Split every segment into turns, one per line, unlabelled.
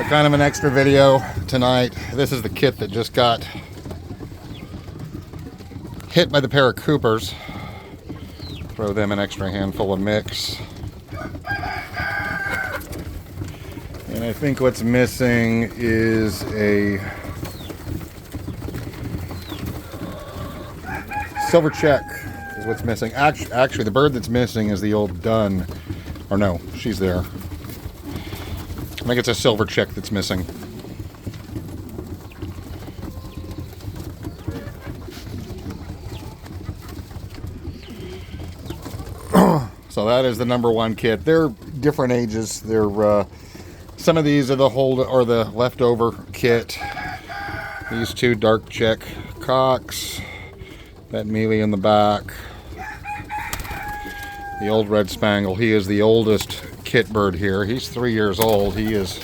So kind of an extra video tonight. This is the kit that just got hit by the pair of Coopers. Throw them an extra handful of mix. And I think what's missing is a silver check is what's missing. Actually, the bird that's missing is the old dun. Or no, she's there. I think it's a silver check that's missing. So that is the #1 kit. They're different ages. They're some of these are the leftover kit. These two dark check cocks. That mealy in the back. The old red spangle. He is the oldest kit bird here. He's 3 years old. He is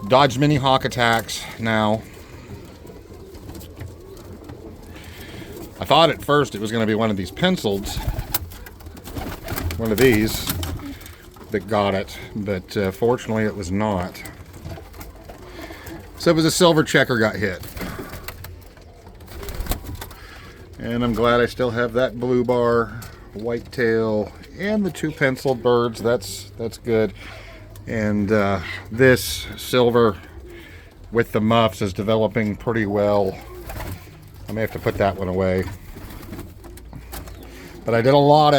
dodged many hawk attacks now. I thought at first it was going to be one of these penciled. One of these that got it, but fortunately it was not. So it was a silver checker got hit. And I'm glad I still have that blue bar, whitetail, and the two penciled birds. That's good. And this silver with the muffs is developing pretty well. I may have to put that one away. But I did a lot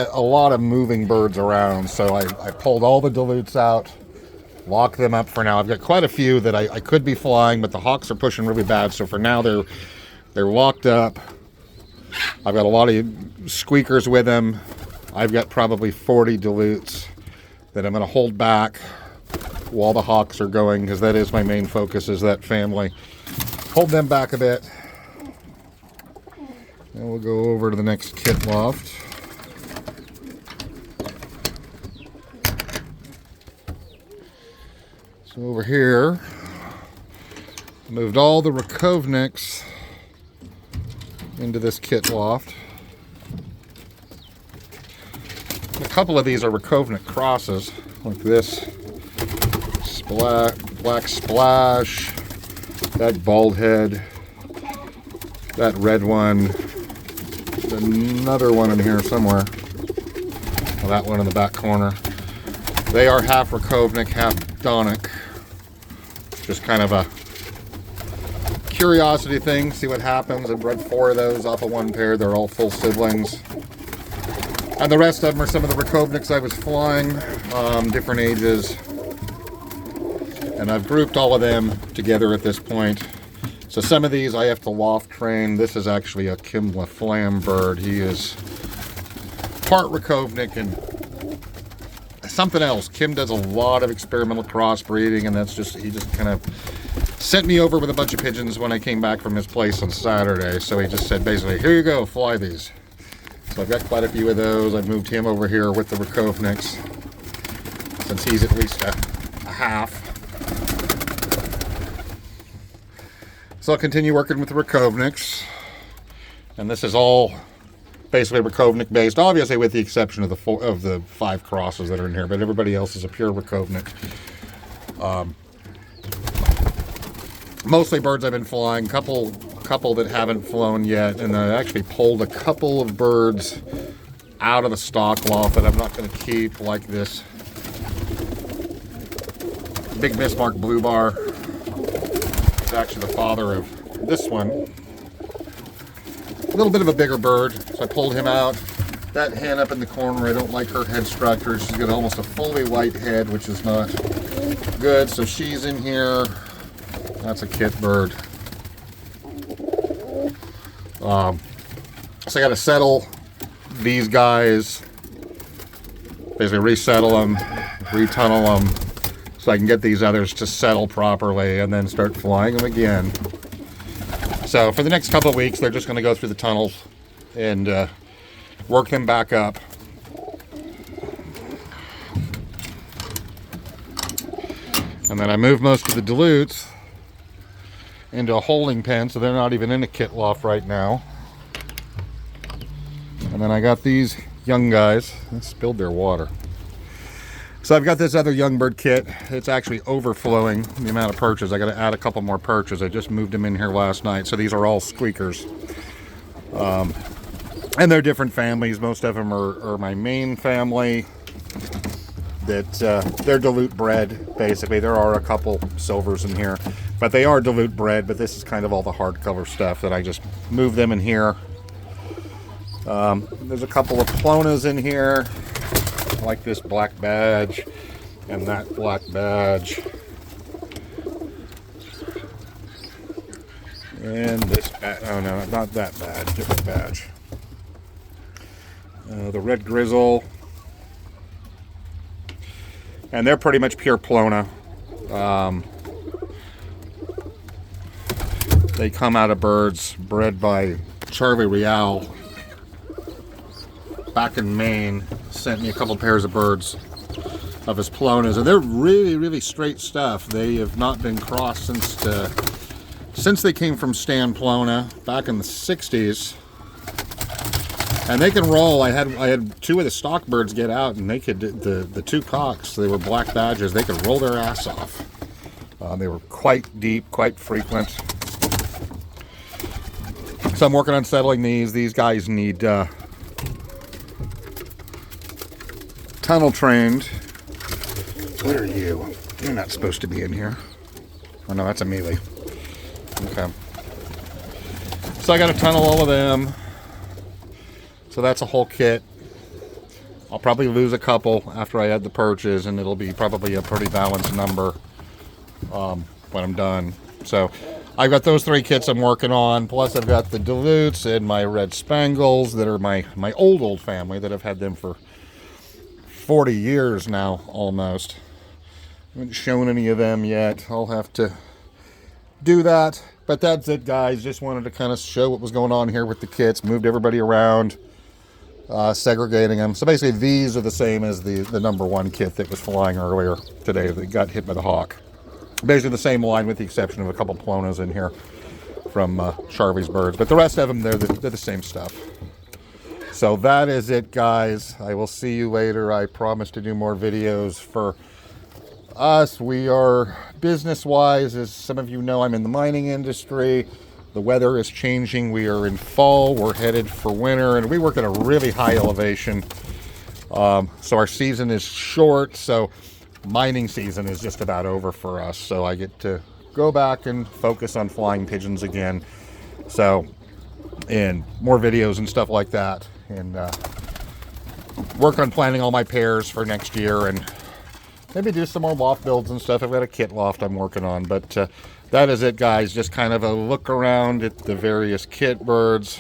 of moving birds around, so I pulled all the dilutes out, locked them up for now. I've got quite a few that I could be flying, but the hawks are pushing really bad, so for now they're locked up. I've got a lot of squeakers with them. I've got probably 40 dilutes that I'm going to hold back while the hawks are going, because that is my main focus, is that family. Hold them back a bit. And we'll go over to the next kit loft. So over here, moved all the Rakovniks into this kit loft. A couple of these are Rakovnik crosses, like this black splash, that bald head, that red one, another one in here somewhere. Well, that one in the back corner. They are half Rakovnik, half Donic. Just kind of a curiosity thing, see what happens. I bred 4 of those off of one pair. They're all full siblings. And the rest of them are some of the Rakovniks I was flying, different ages. And I've grouped all of them together at this point. So some of these I have to loft train. This is actually a Kim LaFlamme bird. He is part Rakovnik and something else. Kim does a lot of experimental crossbreeding, and he just kind of sent me over with a bunch of pigeons when I came back from his place on Saturday. So he just said basically, here you go, fly these. So I've got quite a few of those. I've moved him over here with the Rakovniks, since he's at least a half. So I'll continue working with the Rakovniks. And this is all basically Rakovnik based, obviously with the exception of the 5 crosses that are in here, but everybody else is a pure Rakovnik. Mostly birds I've been flying, couple that haven't flown yet, and I actually pulled a couple of birds out of the stock loft that I'm not going to keep, like this big mismarked blue bar. It's actually the father of this one. A little bit of a bigger bird, so I pulled him out. That hen up in the corner, I don't like her head structure. She's got almost a fully white head, which is not good, so she's in here. That's a kit bird. So I got to settle these guys, basically resettle them, retunnel them, so I can get these others to settle properly and then start flying them again. So for the next couple of weeks, they're just going to go through the tunnels and work them back up. And then I move most of the dilutes into a holding pen, so they're not even in a kit loft right now. And then I got these young guys. They spilled their water. So I've got this other young bird kit. It's actually overflowing the amount of perches. I got to add a couple more perches. I just moved them in here last night. So these are all squeakers. And they're different families. Most of them are my main family. That they're dilute bred, basically. There are a couple silvers in here, but they are dilute bred. But this is kind of all the hardcover stuff that I just moved them in here. There's a couple of Plonas in here, like this black badge and that black badge. And this, oh no, not that badge, different badge. The red grizzle. And they're pretty much pure Plona. They come out of birds bred by Charlie Real back in Maine. Sent me a couple pairs of birds of his Plonas, and they're really, really straight stuff. They have not been crossed since they came from Stan Plona back in the 60s. And they can roll. I had two of the stock birds get out, and they could, the two cocks, they were black badges, they could roll their ass off. They were quite deep, quite frequent. So I'm working on settling these. These guys need tunnel trained. What are you? You're not supposed to be in here. Oh no, that's a mealy. Okay. So I got to tunnel all of them. So that's a whole kit. I'll probably lose a couple after I add the perches, and it'll be probably a pretty balanced number when I'm done. So I've got those three kits I'm working on, plus I've got the dilutes and my red spangles that are my old family that I've had them for 40 years now, almost. I haven't shown any of them yet. I'll have to do that. But that's it, guys. Just wanted to kind of show what was going on here with the kits. Moved everybody around. Segregating them. So basically these are the same as the number one kit that was flying earlier today that got hit by the hawk. Basically the same line with the exception of a couple Plonas in here from Charlie's birds. But the rest of them, they're the same stuff. So that is it, guys. I will see you later. I promise to do more videos for us. We are business-wise, as some of you know, I'm in the mining industry. The weather is changing. We are in fall. We're headed for winter, and we work at a really high elevation. So our season is short. So mining season is just about over for us. So I get to go back and focus on flying pigeons again. So, and more videos and stuff like that, and work on planning all my pairs for next year, and maybe do some more loft builds and stuff. I've got a kit loft I'm working on, but that is it, guys. Just kind of a look around at the various kit birds.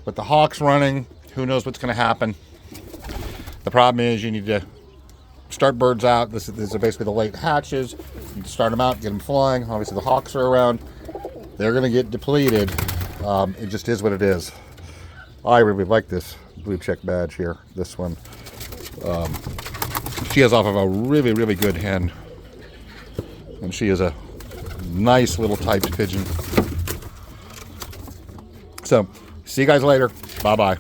With the hawks running, who knows what's going to happen. The problem is you need to start birds out. These are basically the late hatches. You need to start them out, get them flying. Obviously the hawks are around. They're going to get depleted. It just is what it is. I really like this blue check badge here. This one. She is off of a really, really good hen. And she is a nice little typed pigeon. So, see you guys later. Bye-bye.